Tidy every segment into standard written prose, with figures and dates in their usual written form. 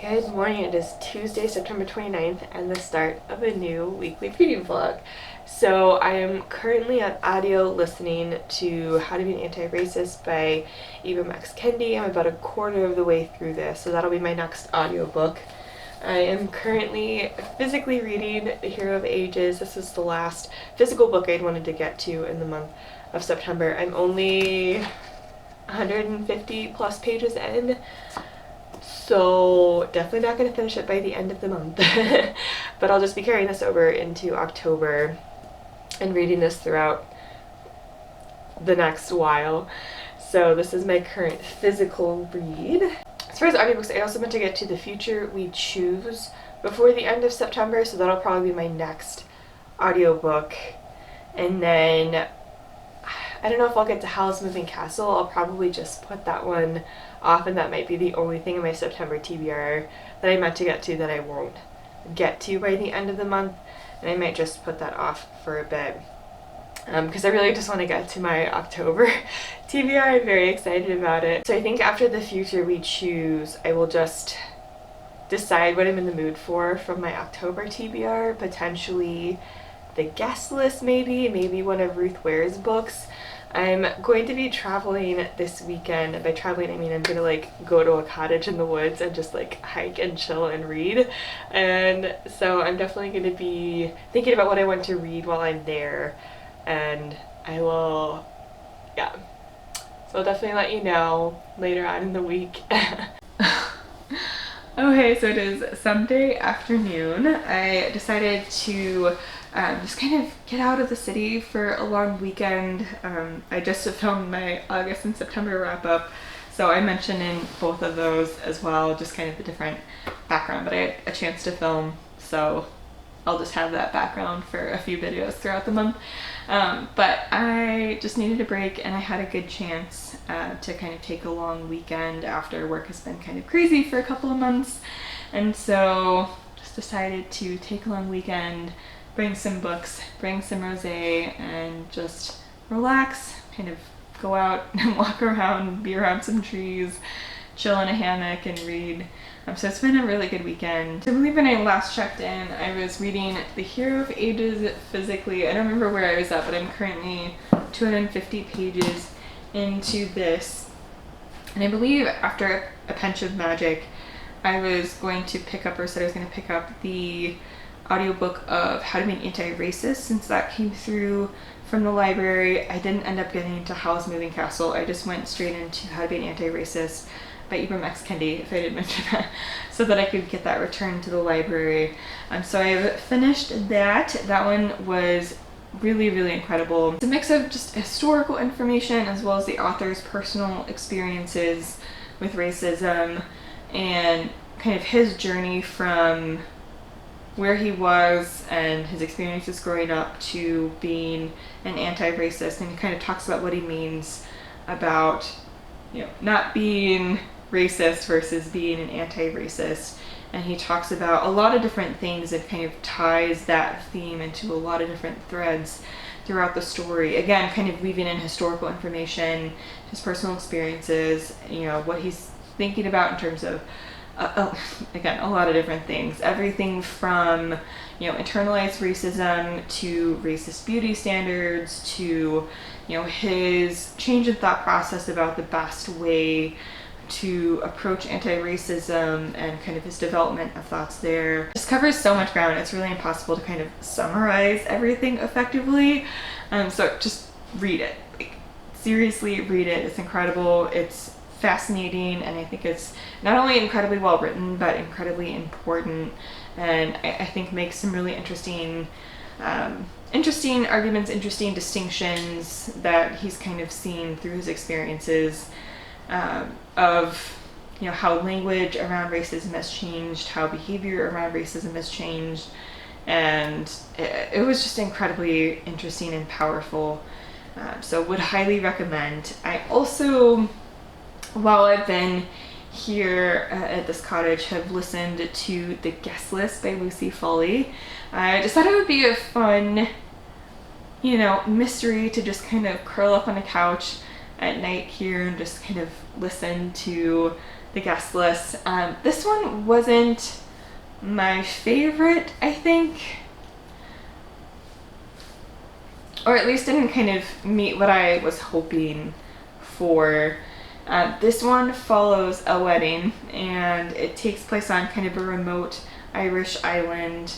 Good morning, it is Tuesday, September 29th, and the start of a new weekly reading vlog. So I am currently on audio listening to How to Be an Anti-Racist by Ibram X. Kendi. I'm about a quarter of the way through this, so that'll be my next audiobook. I am currently physically reading The Hero of Ages. This is the last physical book I'd wanted to get to in the month of September. I'm only 150 plus pages in. So definitely not going to finish it by the end of the month, but I'll just be carrying this over into October and reading this throughout the next while. So this is my current physical read. As far as audiobooks, I also meant to get to The Future We Choose before the end of September, so that'll probably be my next audiobook. And then I don't know if I'll get to Howl's Moving Castle. I'll probably just put that one off, and that might be the only thing in my September TBR that I meant to get to that I won't get to by the end of the month, and I might just put that off for a bit because I really just want to get to my October TBR. I'm very excited about it. So I think after The Future We Choose, I will just decide what I'm in the mood for from my October TBR, potentially the guest list, maybe one of Ruth Ware's books. I'm going to be traveling this weekend. By traveling, I mean I'm gonna go to a cottage in the woods and just hike and chill and read. And so I'm definitely gonna be thinking about what I want to read while I'm there, and I will, yeah. So I'll definitely let you know later on in the week. Okay, so it is Sunday afternoon. I decided to just kind of get out of the city for a long weekend. I just filmed my August and September wrap up, so I mentioned in both of those as well, just kind of the different background, but I had a chance to film, so I'll just have that background for a few videos throughout the month. But I just needed a break, and I had a good chance to kind of take a long weekend after work has been kind of crazy for a couple of months, and so just decided to take a long weekend, bring some books, bring some rosé, and just relax, kind of go out and walk around, be around some trees, chill in a hammock and read. So it's been a really good weekend. I believe when I last checked in, I was reading The Hero of Ages physically. I don't remember where I was at, but I'm currently 250 pages into this. And I believe after A Pinch of Magic, I was going to pick up, or said I was going to pick up the audiobook of How to Be an Anti-Racist, since that came through from the library. I didn't end up getting into Howl's Moving Castle. I just went straight into How to Be an Anti-Racist by Ibram X. Kendi, if I didn't mention that, so that I could get that returned to the library. So I've finished that. That one was really, really incredible. It's a mix of just historical information as well as the author's personal experiences with racism and kind of his journey from where he was and his experiences growing up to being an anti-racist, and he kind of talks about what he means about, not being racist versus being an anti-racist. And he talks about a lot of different things and kind of ties that theme into a lot of different threads throughout the story. Again, kind of weaving in historical information, his personal experiences, what he's thinking about in terms of again, a lot of different things. Everything from, internalized racism to racist beauty standards to, his change in thought process about the best way to approach anti-racism and kind of his development of thoughts there. Just covers so much ground, it's really impossible to kind of summarize everything effectively. So just read it. Seriously, read it. It's incredible. It's fascinating, and I think it's not only incredibly well written but incredibly important, and I think makes some really interesting arguments, interesting distinctions that he's kind of seen through his experiences of how language around racism has changed, how behavior around racism has changed, and it was just incredibly interesting and powerful. So would highly recommend. I also, while I've been here at this cottage, have listened to The Guest List by Lucy Foley. I just thought it would be a fun, mystery to just kind of curl up on a couch at night here and just kind of listen to the guest list. This one wasn't my favorite, I think, or at least didn't kind of meet what I was hoping for. This one follows a wedding, and it takes place on kind of a remote Irish island,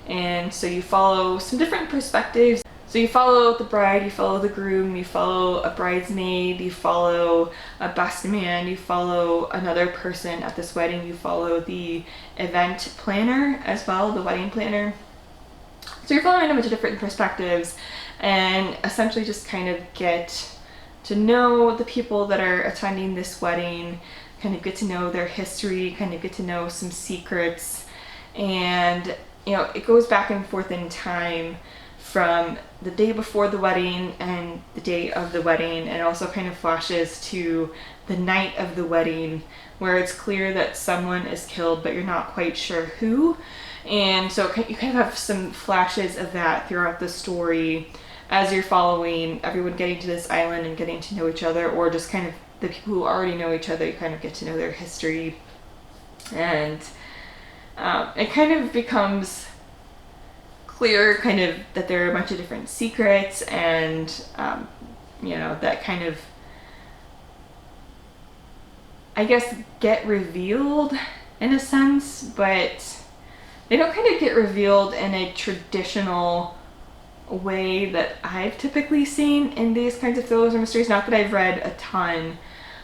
and so you follow some different perspectives. So you follow the bride, you follow the groom, you follow a bridesmaid, you follow a best man, you follow another person at this wedding, you follow the event planner as well, the wedding planner. So you're following a bunch of different perspectives and essentially just kind of get to know the people that are attending this wedding, kind of get to know their history, kind of get to know some secrets, and it goes back and forth in time from the day before the wedding and the day of the wedding, and also kind of flashes to the night of the wedding where it's clear that someone is killed but you're not quite sure who. And so you kind of have some flashes of that throughout the story as you're following everyone getting to this island and getting to know each other, or just kind of the people who already know each other, you kind of get to know their history. And it kind of becomes clear kind of that there are a bunch of different secrets, and that kind of, I guess, get revealed in a sense, but they don't kind of get revealed in a traditional way that I've typically seen in these kinds of thrillers or mysteries. Not that I've read a ton,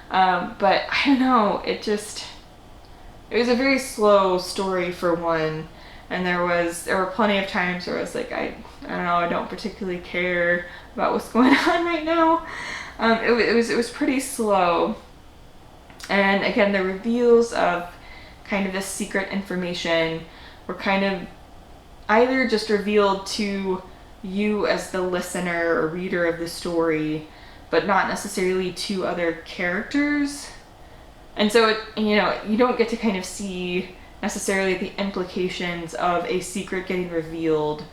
but I don't know, it was a very slow story for one. And there were plenty of times where I was like, I don't know, I don't particularly care about what's going on right now. It was pretty slow. And again, the reveals of kind of this secret information were kind of either just revealed to you as the listener or reader of the story, but not necessarily to other characters. And so you don't get to kind of see necessarily the implications of a secret getting revealed.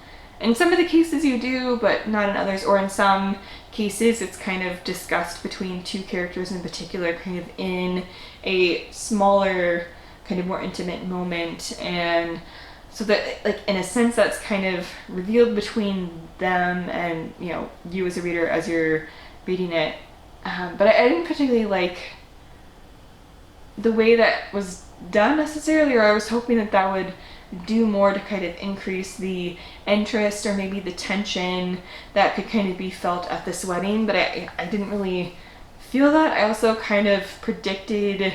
In some of the cases you do, but not in others, or in some cases it's kind of discussed between two characters in particular, kind of in a smaller, kind of more intimate moment. And so that, like, in a sense, that's kind of revealed between them and, you as a reader as you're reading it. But I didn't particularly like the way that was done necessarily, or I was hoping that would do more to kind of increase the interest or maybe the tension that could kind of be felt at this wedding. But I didn't really feel that. I also kind of predicted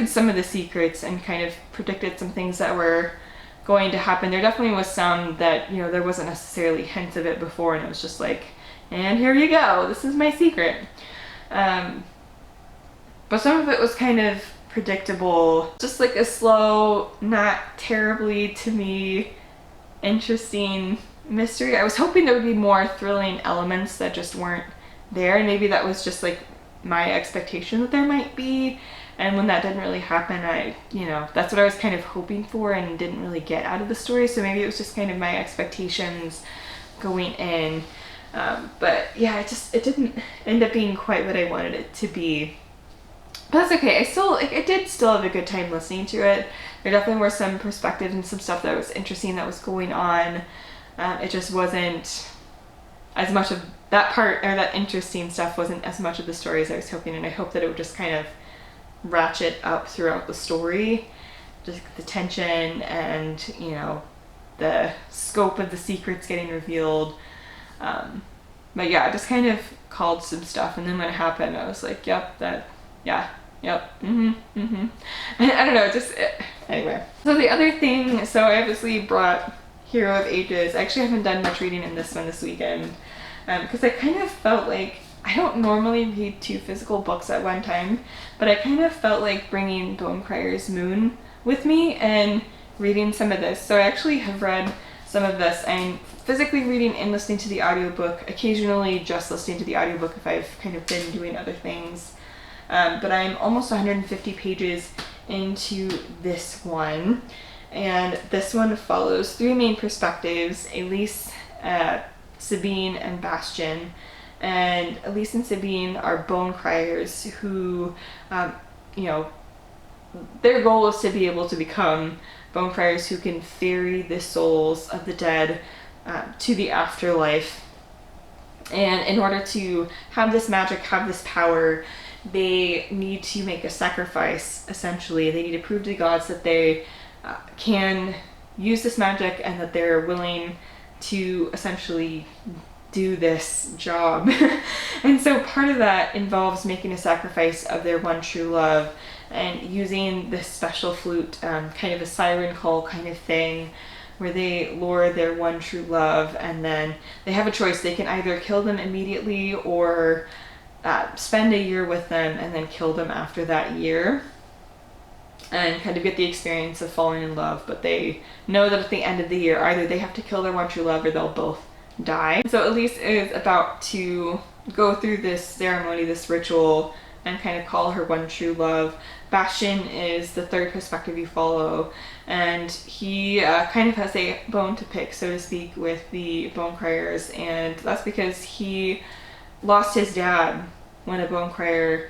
some of the secrets and kind of predicted some things that were going to happen. There definitely was some that, there wasn't necessarily hints of it before, and it was just like, and here you go, this is my secret. But some of it was kind of predictable, just like a slow, not terribly, to me, interesting mystery. I was hoping there would be more thrilling elements that just weren't there, and maybe that was just like my expectation that there might be. And when that didn't really happen, that's what I was kind of hoping for and didn't really get out of the story. So maybe it was just kind of my expectations going in. But yeah, it didn't end up being quite what I wanted it to be. But that's okay. I did still have a good time listening to it. There definitely were some perspectives and some stuff that was interesting that was going on. It just wasn't as much of that part, or that interesting stuff wasn't as much of the story as I was hoping. And I hope that it would just kind of ratchet up throughout the story, just the tension and the scope of the secrets getting revealed. But yeah, I just kind of called some stuff, and then when it happened I was like, yep, I don't know, anyway. So the other thing, so I obviously brought Hero of Ages. I actually haven't done much reading in this one this weekend, because I kind of felt like, I don't normally read 2 physical books at one time, but I kind of felt like bringing Bone Crier's Moon with me and reading some of this. So I actually have read some of this. I'm physically reading and listening to the audiobook, occasionally just listening to the audiobook if I've kind of been doing other things. But I'm almost 150 pages into this one, and this one follows 3 main perspectives: Elise, Sabine, and Bastian. And Elise and Sabine are bone criers who, their goal is to be able to become bone criers who can ferry the souls of the dead to the afterlife. And in order to have this magic, have this power, they need to make a sacrifice, essentially. They need to prove to the gods that they can use this magic and that they're willing to essentially do this job. And so part of that involves making a sacrifice of their one true love and using this special flute, kind of a siren call kind of thing, where they lure their one true love, and then they have a choice. They can either kill them immediately or spend a year with them and then kill them after that year and kind of get the experience of falling in love. But they know that at the end of the year, either they have to kill their one true love or they'll both die. So Elise is about to go through this ceremony, this ritual, and kind of call her one true love. Bastian is the third perspective you follow, and he kind of has a bone to pick, so to speak, with the bone criers, and that's because he lost his dad when a bone crier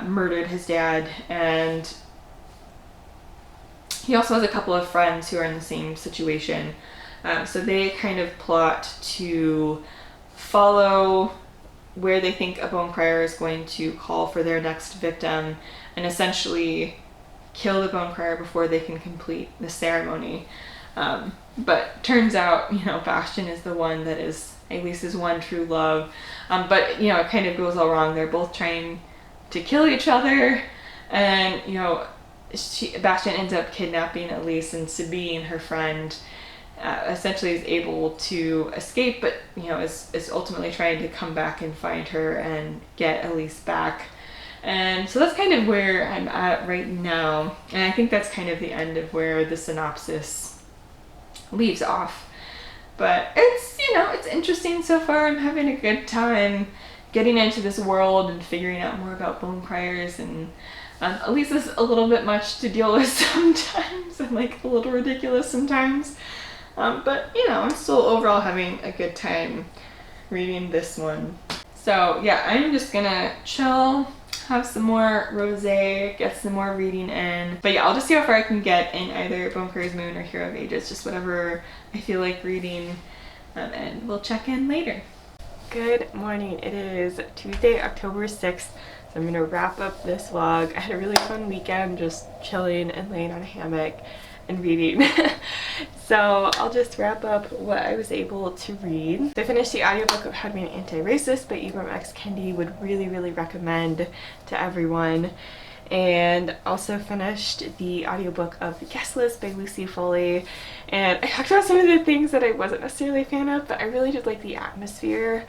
murdered his dad, and he also has a couple of friends who are in the same situation. So they kind of plot to follow where they think a bone crier is going to call for their next victim and essentially kill the bone crier before they can complete the ceremony. But turns out, Bastian is the one that is Elise's one true love. But, it kind of goes all wrong. They're both trying to kill each other, and, Bastian ends up kidnapping Elise, and Sabine, her friend, essentially is able to escape, but is ultimately trying to come back and find her and get Elise back. And so that's kind of where I'm at right now, and I think that's kind of the end of where the synopsis leaves off. But it's it's interesting so far. I'm having a good time getting into this world and figuring out more about bone criers, and Elise is a little bit much to deal with sometimes and like a little ridiculous sometimes. But I'm still overall having a good time reading this one. So yeah, I'm just gonna chill, have some more rosé, get some more reading in. But yeah, I'll just see how far I can get in either Bone Crier's Moon or Hero of Ages, just whatever I feel like reading, and we'll check in later. Good morning. It is Tuesday, October 6th. So I'm gonna wrap up this vlog. I had a really fun weekend just chilling and laying on a hammock and reading. So I'll just wrap up what I was able to read. I finished the audiobook of How to Be an Anti-Racist by Ibram X. Kendi. Would really recommend to everyone. And also finished the audiobook of The Guest List by Lucy Foley. And I talked about some of the things that I wasn't necessarily a fan of, but I really did like the atmosphere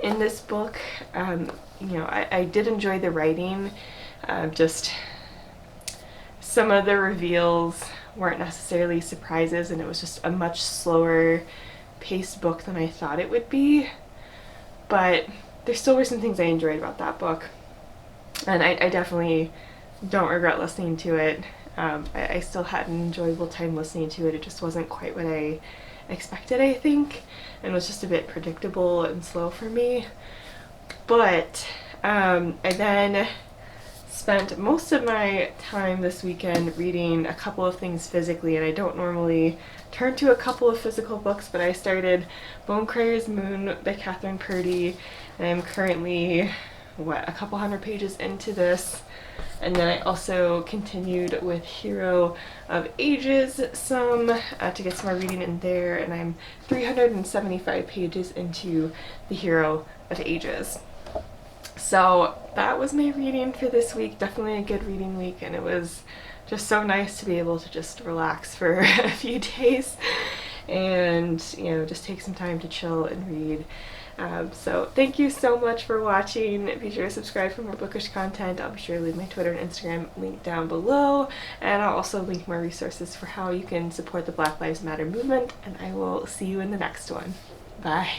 in this book. I did enjoy the writing. Just some of the reveals weren't necessarily surprises, and it was just a much slower paced book than I thought it would be. But there still were some things I enjoyed about that book, and I definitely don't regret listening to it. I still had an enjoyable time listening to it. It just wasn't quite what I expected, I think, and was just a bit predictable and slow for me. But I then spent most of my time this weekend reading a couple of things physically, and I don't normally turn to a couple of physical books, but I started Bone Crier's Moon by Catherine Purdy, and I'm currently, a couple hundred pages into this. And then I also continued with Hero of Ages some to get some more reading in there, and I'm 375 pages into the Hero of Ages. So that was my reading for this week. Definitely a good reading week, and it was just so nice to be able to just relax for a few days and just take some time to chill and read. So thank you so much for watching. Be sure to subscribe for more bookish content. I'll be sure to leave my Twitter and Instagram link down below, and I'll also link more resources for how you can support the Black Lives Matter movement, and I will see you in the next one. Bye.